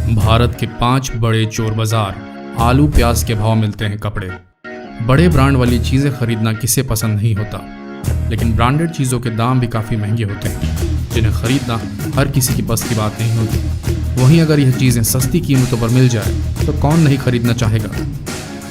भारत के 5 बड़े चोर बाजार। आलू प्याज के भाव मिलते हैं कपड़े। बड़े ब्रांड वाली चीज़ें खरीदना किसे पसंद नहीं होता, लेकिन ब्रांडेड चीज़ों के दाम भी काफ़ी महंगे होते हैं, जिन्हें खरीदना हर किसी की बस की बात नहीं होती। वहीं अगर यह चीज़ें सस्ती कीमतों पर मिल जाए तो कौन नहीं खरीदना चाहेगा,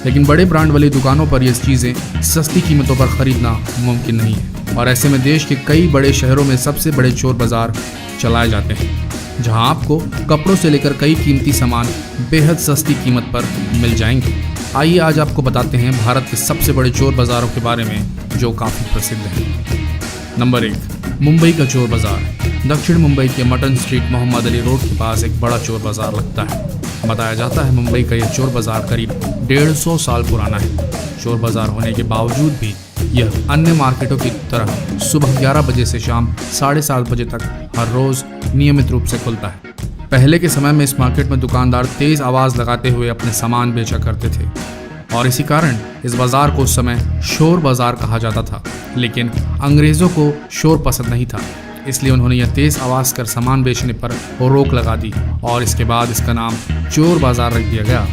लेकिन बड़े ब्रांड वाली दुकानों पर ये चीज़ें सस्ती कीमतों पर खरीदना मुमकिन नहीं है। और ऐसे में देश के कई बड़े शहरों में सबसे बड़े चोर बाजार चलाए जाते हैं, जहां आपको कपड़ों से लेकर कई कीमती सामान बेहद सस्ती कीमत पर मिल जाएंगे। आइए आज आपको बताते हैं भारत के सबसे बड़े चोर बाजारों के बारे में, जो काफ़ी प्रसिद्ध हैं। नंबर 1, मुंबई का चोर बाजार। दक्षिण मुंबई के Mutton Street Mohammed Ali Road के पास एक बड़ा चोर बाजार लगता है। बताया जाता है मुंबई का यह चोर बाजार करीब 150 साल पुराना है। चोर बाजार होने के बावजूद भी यह अन्य मार्केटों की तरह सुबह 11 बजे से शाम 7:30 बजे तक हर रोज नियमित रूप से खुलता है। पहले के समय में इस मार्केट में दुकानदार तेज आवाज लगाते हुए अपने सामान बेचा करते थे, और इसी कारण इस बाजार को उस समय शोर बाजार कहा जाता था। लेकिन अंग्रेजों को शोर पसंद नहीं था, इसलिए उन्होंने यह तेज आवाज कर सामान बेचने पर रोक लगा दी और इसके बाद इसका नाम चोर बाजार रख दिया गया।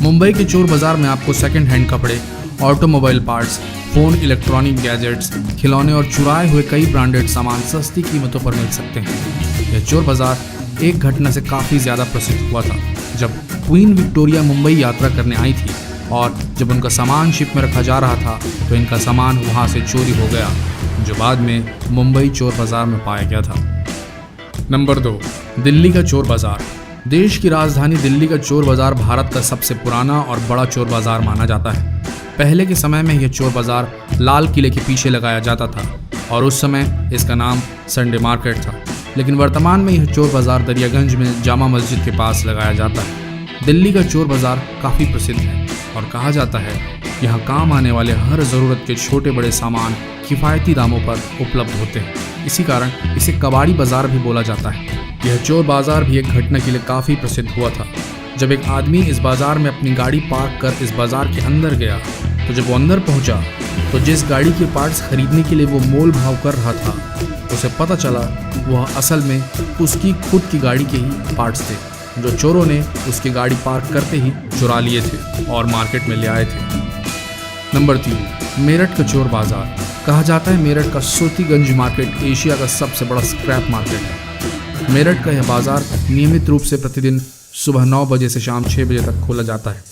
मुंबई के चोर बाजार में आपको सेकंड हैंड कपड़े, automobile parts, phone, electronic gadgets, खिलौने और चुराए हुए कई ब्रांडेड सामान सस्ती कीमतों पर मिल सकते हैं। यह चोर बाजार एक घटना से काफ़ी ज़्यादा प्रसिद्ध हुआ था, जब क्वीन विक्टोरिया मुंबई यात्रा करने आई थी और जब उनका सामान शिप में रखा जा रहा था तो इनका सामान वहाँ से चोरी हो गया, जो बाद में मुंबई चोर बाजार में पाया गया था। नंबर 2, दिल्ली का चोर बाजार। देश की राजधानी दिल्ली का चोर बाजार भारत का सबसे पुराना और बड़ा चोर बाजार माना जाता है। पहले के समय में यह चोर बाजार लाल किले के पीछे लगाया जाता था और उस समय इसका नाम संडे मार्केट था, लेकिन वर्तमान में यह चोर बाजार दरियागंज में जामा मस्जिद के पास लगाया जाता है। दिल्ली का चोर बाजार काफ़ी प्रसिद्ध है और कहा जाता है यहाँ काम आने वाले हर ज़रूरत के छोटे बड़े सामान किफ़ायती दामों पर उपलब्ध होते हैं। इसी कारण इसे कबाड़ी बाजार भी बोला जाता है। यह चोर बाजार भी एक घटना के लिए काफ़ी प्रसिद्ध हुआ था। जब एक आदमी इस बाजार में अपनी गाड़ी पार्क कर इस बाजार के अंदर गया, तो जब वो अंदर पहुंचा तो जिस गाड़ी के पार्ट्स खरीदने के लिए वो मोल भाव कर रहा था, उसे पता चला वह असल में उसकी खुद की गाड़ी के ही पार्ट्स थे, जो चोरों ने उसकी गाड़ी पार्क करते ही चुरा लिए थे और मार्केट में ले आए थे। नंबर 3, मेरठ का चोर बाजार। कहा जाता है मेरठ का सूतीगंज मार्केट एशिया का सबसे बड़ा स्क्रैप मार्केट है। मेरठ का यह बाजार नियमित रूप से प्रतिदिन सुबह 9 बजे से शाम 6 बजे तक खोला जाता है।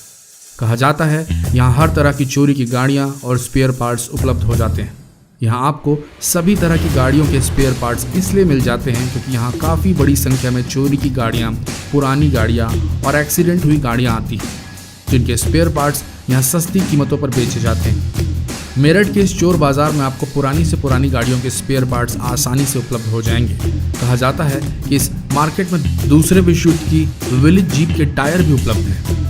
कहा जाता है यहाँ हर तरह की चोरी की गाड़ियाँ और स्पेयर पार्ट्स उपलब्ध हो जाते हैं। यहाँ आपको सभी तरह की गाड़ियों के स्पेयर पार्ट्स इसलिए मिल जाते हैं क्योंकि यहाँ काफ़ी बड़ी संख्या में चोरी की गाड़ियाँ, पुरानी गाड़ियाँ और एक्सीडेंट हुई गाड़ियाँ आती हैं, जिनके स्पेयर पार्ट्स यहाँ सस्ती कीमतों पर बेचे जाते हैं। मेरठ के इस चोर बाजार में आपको पुरानी से पुरानी गाड़ियों के स्पेयर पार्ट्स आसानी से उपलब्ध हो जाएंगे। कहा जाता है कि इस मार्केट में दूसरे विश्व युद्ध की विलेज जीप के टायर भी उपलब्ध हैं।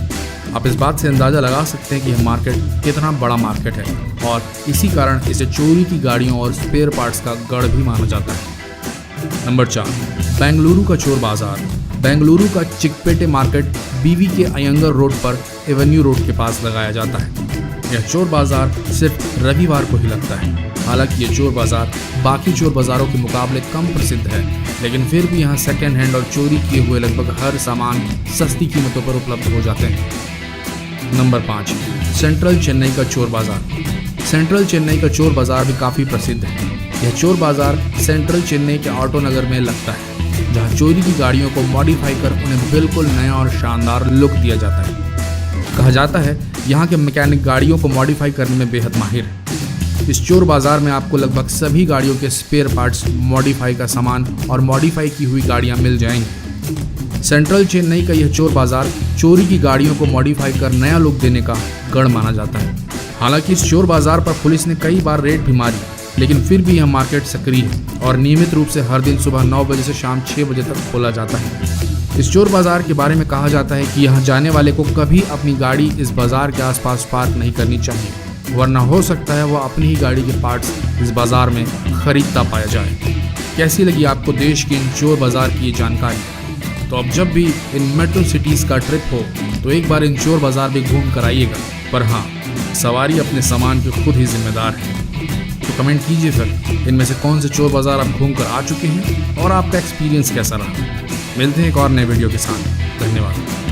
आप इस बात से अंदाज़ा लगा सकते हैं कि यह मार्केट कितना बड़ा मार्केट है और इसी कारण इसे चोरी की गाड़ियों और स्पेयर पार्ट्स का गढ़ भी माना जाता है। नंबर 4, बेंगलुरु का चोर बाजार। बेंगलुरु का चिकपेटे मार्केट बीवी के अयंगर रोड पर एवेन्यू रोड के पास लगाया जाता है। यह चोर बाजार सिर्फ रविवार को ही लगता है। हालांकि ये चोर बाजार बाकी चोर बाजारों के मुकाबले कम प्रसिद्ध है, लेकिन फिर भी यहाँ सेकेंड हैंड और चोरी किए हुए लगभग हर सामान सस्ती कीमतों पर उपलब्ध हो जाते हैं। नंबर 5, सेंट्रल चेन्नई का चोर बाजार। सेंट्रल चेन्नई का चोर बाजार भी काफ़ी प्रसिद्ध है। यह चोर बाजार सेंट्रल चेन्नई के ऑटो नगर में लगता है, जहाँ चोरी की गाड़ियों को मॉडिफाई कर उन्हें बिल्कुल नया और शानदार लुक दिया जाता है। कहा जाता है यहाँ के मैकेनिक गाड़ियों को मॉडिफाई करने में बेहद माहिर है। इस चोर बाजार में आपको लगभग सभी गाड़ियों के स्पेयर पार्ट्स, मॉडिफाई का सामान और मॉडिफाई की हुई गाड़ियाँ मिल जाएंगी। सेंट्रल चेन्नई का यह चोर बाजार चोरी की गाड़ियों को मॉडिफाई कर नया लुक देने का गढ़ माना जाता है। हालांकि इस चोर बाजार पर पुलिस ने कई बार रेड भी मारी, लेकिन फिर भी यह मार्केट सक्रिय है और नियमित रूप से हर दिन सुबह 9 बजे से शाम 6 बजे तक खोला जाता है। इस चोर बाजार के बारे में कहा जाता है कि यहाँ जाने वाले को कभी अपनी गाड़ी इस बाजार के आसपास पार्क नहीं करनी चाहिए, वरना हो सकता है वह अपनी ही गाड़ी के पार्ट्स इस बाजार में खरीदता पाया जाए। कैसी लगी आपको देश की इन चोर बाजार की ये जानकारी? तो अब जब भी इन मेट्रो सिटीज़ का ट्रिप हो तो एक बार इन चोर बाजार भी घूम कर आइएगा। पर हाँ, सवारी अपने सामान की खुद ही जिम्मेदार है। तो कमेंट कीजिए फिर इनमें से कौन से चोर बाजार आप घूम कर आ चुके हैं और आपका एक्सपीरियंस कैसा रहा। मिलते हैं एक और नए वीडियो के साथ। धन्यवाद।